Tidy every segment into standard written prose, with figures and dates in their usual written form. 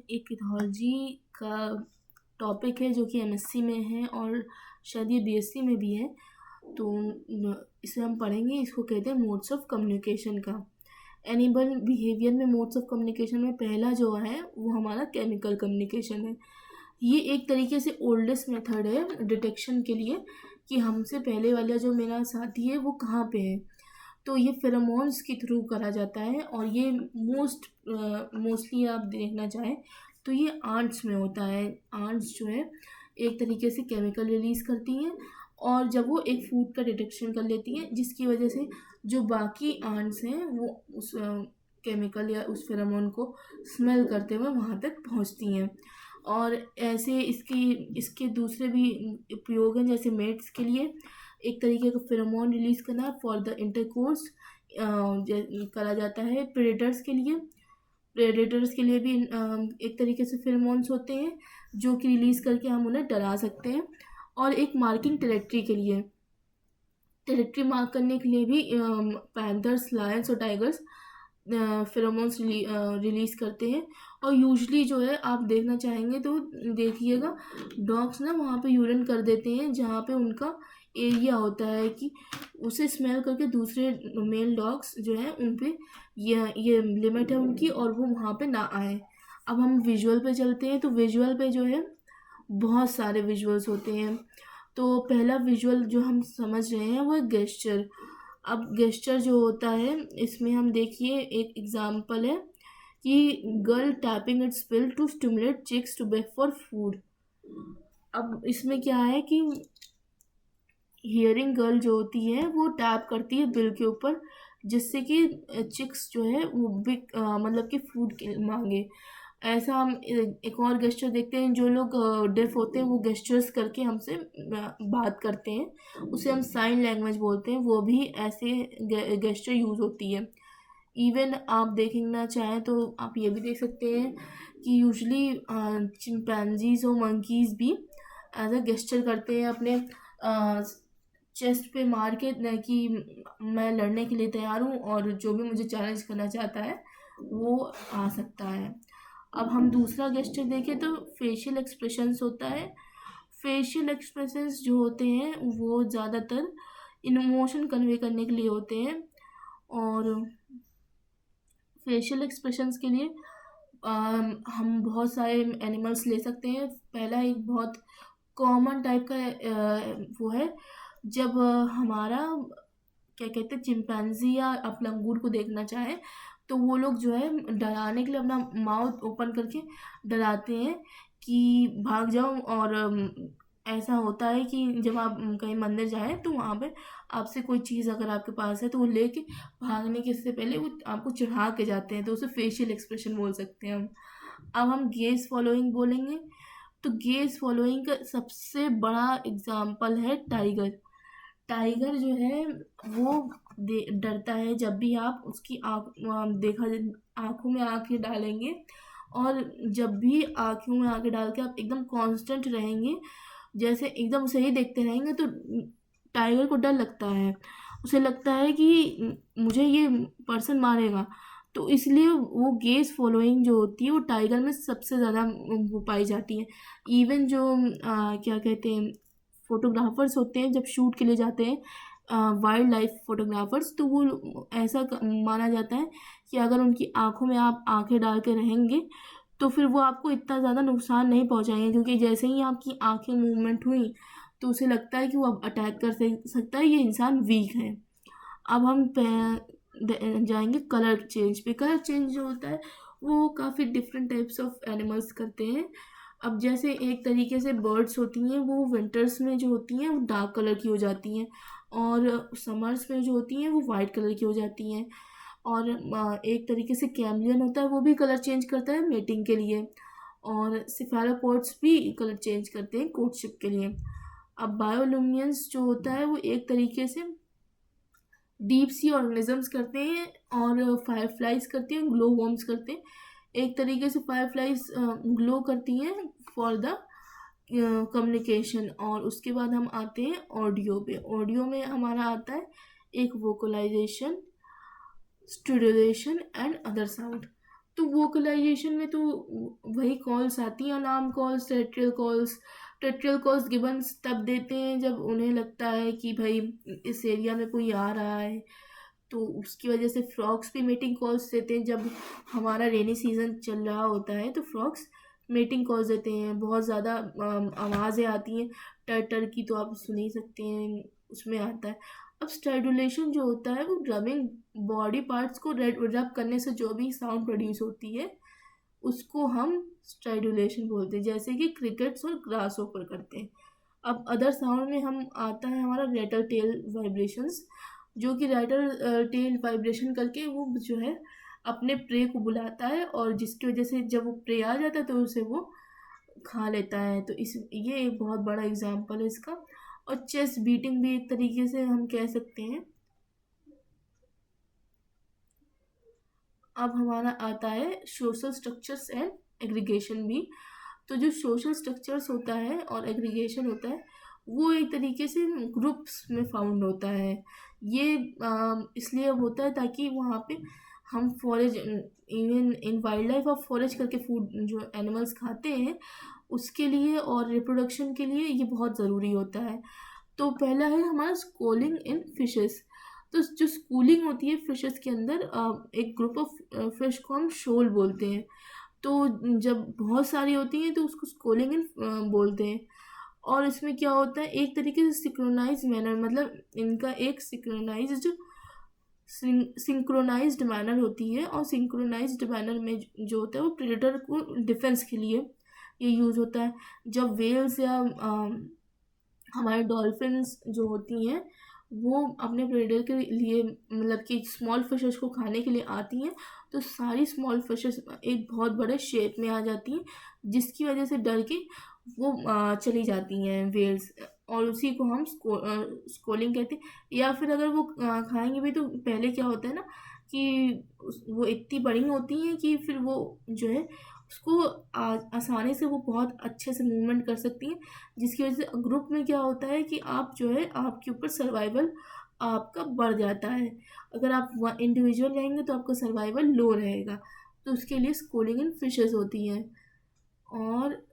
एक इथोलॉजी का टॉपिक है जो कि एमएससी में है और शायद ये बीएससी में भी है। तो इसे हम पढ़ेंगे। इसको कहते हैं मोड्स ऑफ कम्युनिकेशन का। एनिमल बिहेवियर में मोड्स ऑफ कम्युनिकेशन में पहला जो है वो हमारा केमिकल कम्युनिकेशन है। ये एक तरीके से ओल्डेस्ट मेथड है डिटेक्शन के लिए कि हमसे पहले वाला जो मेरा साथी है वो कहाँ पे है। तो ये फेरोमोन्स के थ्रू करा जाता है और ये मोस्टली आप देखना चाहें तो ये आंट्स में होता है। आंट्स जो है एक तरीके से केमिकल रिलीज़ करती हैं और जब वो एक फूड का डिटेक्शन कर लेती हैं जिसकी वजह से जो बाकी आंट्स हैं वो उस केमिकल या उस फेरोमोन को स्मेल करते हुए वहाँ तक पहुँचती हैं। और ऐसे इसके दूसरे भी उपयोग हैं, जैसे मेट्स के लिए एक तरीके का फेरोमोन रिलीज़ करना फॉर द इंटरकोर्स करा जाता है। प्रेडेटर्स के लिए भी एक तरीके से फेरोमोन्स होते हैं जो कि रिलीज़ करके हम उन्हें डरा सकते हैं। और एक मार्किंग टेरिटरी मार्क करने के लिए भी पैंथर्स, लायंस और टाइगर्स फेरोमोन्स रिलीज़ करते हैं। और यूजली जो है आप देखना चाहेंगे तो देखिएगा डॉग्स ना वहाँ पे यूरिन कर देते हैं जहाँ पे उनका एरिया होता है कि उसे स्मेल करके दूसरे मेल डॉग्स जो हैं उन पे ये लिमिट है उनकी और वो वहाँ पे ना आए। अब हम विजुअल पे चलते हैं। तो विजुअल पे जो है बहुत सारे विजुअल्स होते हैं। तो पहला विजुअल जो हम समझ रहे हैं वो है गेस्चर। अब गेस्चर जो होता है इसमें हम देखिए एक एग्जांपल है कि gull tapping its bill to stimulate chicks to beg for food. अब इसमें क्या है कि हियरिंग गर्ल जो होती है वो टैप करती है बिल के ऊपर जिससे कि चिक्स जो है वो बिग मतलब कि फूड के मांगे। ऐसा हम एक और गेस्चर देखते हैं। जो लोग डेफ होते हैं वो गेस्चर्स करके हमसे बात करते हैं, उसे हम साइन लैंग्वेज बोलते हैं। वो भी ऐसे गेस्चर यूज़ होती है। इवन आप देखना चाहें तो आप ये भी देख सकते हैं कि यूजली चिंपैंजीज और मंकीज़ भी एज अ गेस्चर करते हैं अपने चेस्ट पे मार के कि मैं लड़ने के लिए तैयार हूँ और जो भी मुझे चैलेंज करना चाहता है वो आ सकता है। अब हम दूसरा गेस्चर देखें तो फेशियल एक्सप्रेशंस होता है। फेशियल एक्सप्रेशंस जो होते हैं वो ज़्यादातर इमोशन कन्वे करने के लिए होते हैं। और फेशियल एक्सप्रेशंस के लिए हम बहुत सारे एनिमल्स ले सकते हैं। पहला एक बहुत कॉमन टाइप का वो है जब हमारा क्या कहते हैं चिंपैंजी या आप लंगूर को देखना चाहें तो वो लोग जो है डराने के लिए अपना माउथ ओपन करके डराते हैं कि भाग जाओ। और ऐसा होता है कि जब आप कहीं मंदिर जाएं तो वहाँ पे आपसे कोई चीज़ अगर आपके पास है तो वो लेके भागने के से पहले वो आपको चढ़ा के जाते हैं, तो उसे फेशियल एक्सप्रेशन बोल सकते हैं हम। अब हम गेज फॉलोइंग बोलेंगे। तो गेज फॉलोइंग का सबसे बड़ा एग्जाम्पल है टाइगर। टाइगर जो है वो डरता है जब भी आप उसकी आँखों में आँखें डालेंगे। और जब भी आँखों में आँखें डाल के आप एकदम कांस्टेंट रहेंगे, जैसे एकदम सही देखते रहेंगे, तो टाइगर को डर लगता है। उसे लगता है कि मुझे ये पर्सन मारेगा। तो इसलिए वो गेज फॉलोइंग जो होती है वो टाइगर में सबसे ज़्यादा वो पाई जाती है। इवन जो क्या कहते हैं फोटोग्राफर्स होते हैं जब शूट के लिए जाते हैं वाइल्ड लाइफ फोटोग्राफर्स, तो वो ऐसा माना जाता है कि अगर उनकी आँखों में आप आँखें डाल के रहेंगे तो फिर वो आपको इतना ज़्यादा नुकसान नहीं पहुंचाएंगे, क्योंकि जैसे ही आपकी आँखें मूवमेंट हुई तो उसे लगता है कि वो अब अटैक कर सकता है, ये इंसान वीक है। अब हम जाएंगे कलर चेंज पे। कलर चेंज जो होता है वो काफ़ी डिफरेंट टाइप्स ऑफ एनिमल्स करते हैं। अब जैसे एक तरीके से बर्ड्स होती हैं वो विंटर्स में जो होती हैं वो डार्क कलर की हो जाती हैं और समर्स में जो होती हैं वो वाइट कलर की हो जाती हैं। और एक तरीके से कैमलियन होता है वो भी कलर चेंज करता है मेटिंग के लिए। और सिफेलोपोड्स भी कलर चेंज करते हैं कोर्टशिप के लिए। अब बायोलुमिनेंस जो होता है वो एक तरीके से डीप सी ऑर्गेनिजम्स करते हैं और फायरफ्लाइज करती हैं, ग्लो वर्म्स करते हैं। एक तरीके से फायरफ्लाइज ग्लो करती हैं फॉर द कम्युनिकेशन। और उसके बाद हम आते हैं ऑडियो पे। ऑडियो में हमारा आता है एक वोकलाइजेशन, स्टूडियोलेशन एंड अदर साउंड। तो वोकलाइजेशन में तो वही कॉल्स आती हैं, अलार्म कॉल्स, टेट्रियल कॉल्स गिबन्स तब देते हैं जब उन्हें लगता है कि भाई इस एरिया में कोई आ रहा है। तो उसकी वजह से फ्रॉक्स भी मीटिंग कॉल्स देते हैं जब हमारा रेनी सीजन चल रहा होता है, तो फ्रॉक्स मीटिंग कॉल्स देते हैं। बहुत ज़्यादा आवाज़ें आती हैं टर टर की, तो आप सुन ही सकते हैं, उसमें आता है। अब स्ट्राइडुलेशन जो होता है वो ड्रमिंग बॉडी पार्ट्स को रब करने से जो भी साउंड प्रोड्यूस होती है उसको हम स्ट्राइडुलेशन बोलते हैं, जैसे कि क्रिकेट्स और ग्रास ओपर करते हैं। अब अदर साउंड में हम आता है हमारा रेटल टेल वाइब्रेशंस, जो कि रेटल टेल वाइब्रेशन करके वो जो है अपने प्रे को बुलाता है, और जिसकी वजह से जब वो प्रे आ जाता है तो उसे वो खा लेता है। तो इस ये एक बहुत बड़ा एग्जाम्पल है इसका। और चेस्ट बीटिंग भी एक तरीके से हम कह सकते हैं। अब हमारा आता है सोशल स्ट्रक्चर्स एंड एग्रीगेशन भी। तो जो सोशल स्ट्रक्चर्स होता है और एग्रीगेशन होता है वो एक तरीके से ग्रुप्स में फाउंड होता है। ये इसलिए होता है ताकि वहाँ पे हम forage, even in wild life of forage करके फूड जो एनिमल्स खाते हैं उसके लिए और रिप्रोडक्शन के लिए ये बहुत ज़रूरी होता है। तो पहला है हमारा स्कूलिंग इन फिशेस। तो जो स्कूलिंग होती है फिशेस के अंदर, एक ग्रुप ऑफ फिश को हम शोल बोलते हैं। तो जब बहुत सारी होती हैं तो उसको स्कूलिंग इन बोलते हैं। और इसमें क्या होता है, एक तरीके से सिंक्रोनाइज मैनर, मतलब इनका एक सिंक्रोनाइज्ड मैनर होती है। और सिंक्रोनाइज्ड मैनर में जो होता है वो प्रेडेटर को डिफेंस के लिए ये यूज़ होता है। जब वेल्स या हमारे डॉल्फिन्स जो होती हैं वो अपने प्रेडेटर के लिए, मतलब कि स्मॉल फिशेस को खाने के लिए आती हैं, तो सारी स्मॉल फिशेस एक बहुत बड़े शेप में आ जाती हैं, जिसकी वजह से डर के वो चली जाती हैं वेल्स, और उसी को हम स्कोलिंग कहते हैं। या फिर अगर वो खाएंगे भी तो पहले क्या होता है ना कि वो इतनी बड़ी होती हैं कि फिर वो जो है उसको आसानी से वो बहुत अच्छे से मूवमेंट कर सकती हैं, जिसकी वजह से ग्रुप में क्या होता है कि आप जो है आपके ऊपर सर्वाइवल आपका बढ़ जाता है। अगर आप इंडिविजुअल रहेंगे तो आपका सर्वाइवल लो रहेगा। तो उसके लिए स्कूलिंग इन फिशेस होती हैं। और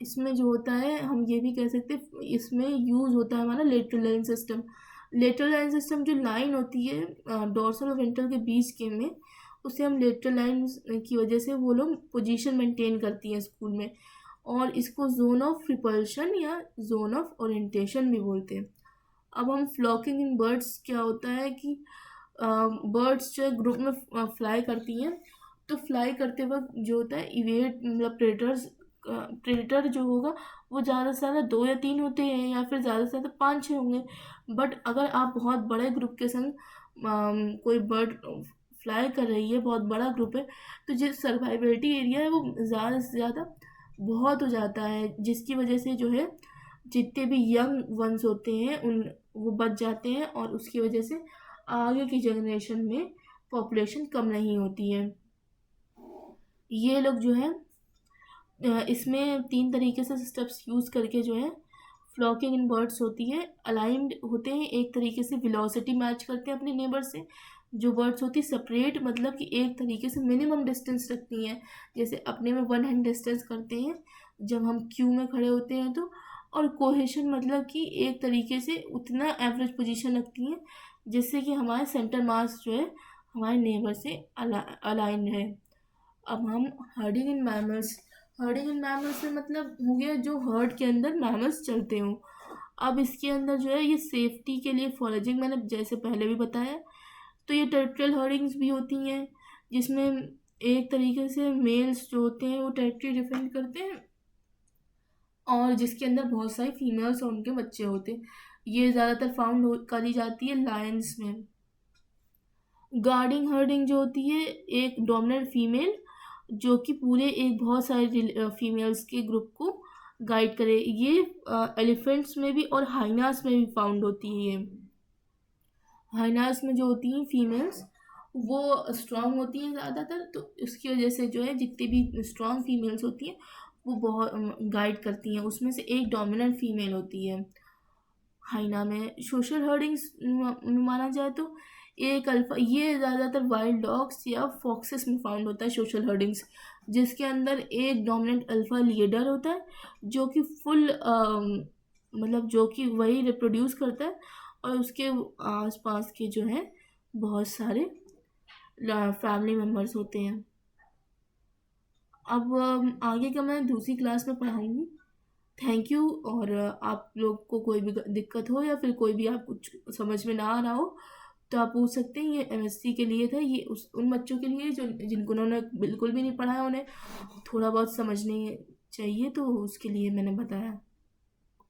इसमें जो होता है हम ये भी कह सकते हैं, इसमें यूज़ होता है हमारा lateral line system. Lateral line system जो लाइन होती है डोर्सल और वेंट्रल के बीच के में, उसे हम लेटरल लाइन की वजह से वो लोग पोजीशन मेंटेन करती हैं स्कूल में। और इसको जोन ऑफ रिपल्शन या जोन ऑफ ओरिएंटेशन भी बोलते हैं। अब हम फ्लॉकिंग इन बर्ड्स क्या होता है कि बर्ड्स जो ग्रुप में फ्लाई करती हैं, तो फ्लाई करते वक्त जो होता है इवेट, मतलब प्रेडेटर जो होगा वो ज़्यादा से ज़्यादा 2 या 3 होते हैं, या फिर ज़्यादा से ज़्यादा 5-6 होंगे। बट अगर आप बहुत बड़े ग्रुप के संग कोई बर्ड फ्लाई कर रही है, बहुत बड़ा ग्रुप है, तो जो सर्वाइवलिटी एरिया है वो ज़्यादा से ज़्यादा बहुत हो जाता है, जिसकी वजह से जो है जितने भी यंग वंस होते हैं उन वो बच जाते हैं, और उसकी वजह से आगे की जनरेशन में पॉपुलेशन कम नहीं होती है। ये लोग जो है इसमें 3 तरीके से स्टेप्स यूज़ करके जो है फ्लॉकिंग इन बर्ड्स होती है। अलाइंड होते हैं, एक तरीके से वेलोसिटी मैच करते हैं अपने नेबर से। जो बर्ड्स होती है सेपरेट, मतलब कि एक तरीके से मिनिमम डिस्टेंस रखती हैं, जैसे अपने में 1 हैंड डिस्टेंस करते हैं जब हम क्यू में खड़े होते हैं तो। और कोहेशन मतलब कि एक तरीके से उतना एवरेज पोजीशन रखती हैं जिससे कि हमारे सेंटर मास जो है हमारे नेबर से अलाइन है। अब हम herding in mammals. Herding in mammals में मतलब हो गया जो हर्ड के अंदर मैमल्स चलते हों। अब इसके अंदर जो है ये सेफ्टी के लिए फॉरेजिंग, मैंने जैसे पहले भी बताया, तो ये टेरिटरियल हर्डिंग्स भी होती हैं, जिसमें एक तरीके से मेल्स जो होते हैं वो टेरिटरी डिफेंड करते हैं, और जिसके अंदर बहुत सारी फीमेल्स और उनके बच्चे होते हैं। ये ज़्यादातर फाउंड करी जाती है लायंस में। गार्डिंग हर्डिंग जो होती है, एक डोमिनेंट फीमेल जो कि पूरे एक बहुत सारे फीमेल्स के ग्रुप को गाइड करे। ये एलिफेंट्स में भी और हाइनास में भी फाउंड होती है। ये हाइनास में जो होती हैं फीमेल्स वो स्ट्रांग होती हैं ज़्यादातर, तो उसकी वजह से जो है जितनी भी स्ट्रांग फीमेल्स होती हैं वो बहुत गाइड करती हैं। उसमें से एक डोमिनेंट फीमेल होती है हाइना में। सोशल हर्डिंग्स माना जाए तो एक अल्फा ये ज़्यादातर वाइल्ड डॉग्स या फॉक्सेस में फाउंड होता है, सोशल हर्डिंग्स, जिसके अंदर एक डोमिनेंट अल्फा लीडर होता है जो कि फुल मतलब जो कि वही रिप्रोड्यूस करता है, और उसके आसपास के जो है बहुत सारे फैमिली मेम्बर्स होते हैं। अब आगे का मैं दूसरी क्लास में पढ़ाऊँगी। Thank you. और आप लोग को कोई भी दिक्कत हो या फिर कोई भी आप कुछ समझ में ना आ रहा हो तो आप पूछ सकते हैं। ये एमएससी के लिए था, ये उस उन बच्चों के लिए जो जिनको उन्होंने बिल्कुल भी नहीं पढ़ा है, उन्हें थोड़ा बहुत समझने चाहिए, तो उसके लिए मैंने बताया।